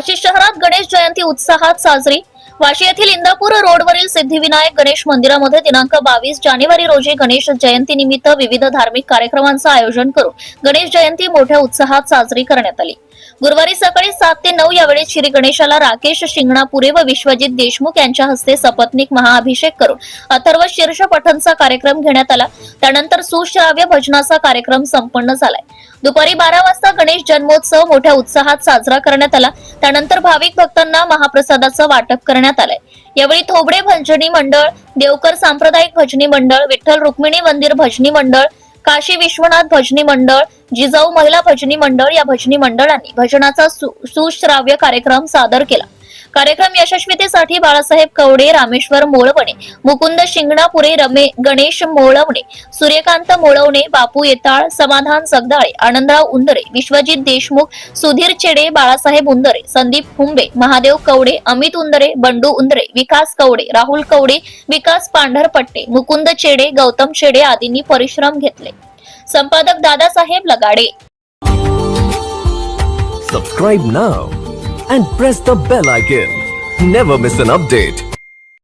वाशी शहरात गणेश जयंती उत्साहात साजरी। वाशी येथील इंदापूर रोडवरील सिद्धिविनायक गणेश मंदिरामध्ये दिनांक 22 जानेवारी रोजी गणेश जयंती निमित्त विविध धार्मिक कार्यक्रमांचं आयोजन करून गणेश जयंती मोठ्या उत्साहात साजरी करण्यात आली। गुरुवारी सकाळी 7 ते 9 या वेळेत श्री गणेशाला राकेश शिंगणापुरे व विश्वजित देशमुख यांच्या हस्ते सपत्नीक महाअभिषेक करून अथर्व शीर्ष पठणचा कार्यक्रम घेण्यात आला। त्यानंतर सुश्राव्य भजनाचा कार्यक्रम संपन्न झालाय। दुपारी 12 वाजता गणेश जन्मोत्सव मोठ्या उत्साहात साजरा करण्यात आला। त्यानंतर भाविक भक्तांना महाप्रसादाचं वाटप करण्यात आलंय। यावेळी थोबडे भजनी मंडळ, देवकर सांप्रदायिक भजनी मंडळ, विठ्ठल रुक्मिणी मंदिर भजनी मंडळ, काशी विश्वनाथ भजनी मंडळ, जिजाऊ महिला भजनी मंडळ या भजनी मंडळांनी भजनाचा सुश्राव्य कार्यक्रम सादर केला। कार्यक्रम यशस्वीतेसाठी बाळासाहेब कवडे, रामेश्वर मोळवणे, मुकुंद शिंगणापुरे, गणेश मोळवणे, सूर्यकांत मोळवणे, बापू येताळ, समाधान जगदाळे, आनंदराव उंदरे, विश्वजित देशमुख, सुधीर चेडे, बाळासाहेब उंदरे, संदीप हुंबे, महादेव कवडे, अमित उंदरे, बंडू उंदरे, विकास कवडे, राहुल कवडे, विकास पांढरपट्टे, मुकुंद चेडे, गौतम चेडे आदींनी परिश्रम घेतले। संपादक Dadasaheb लगाडे। Subscribe now and press the bell icon. Never miss an update.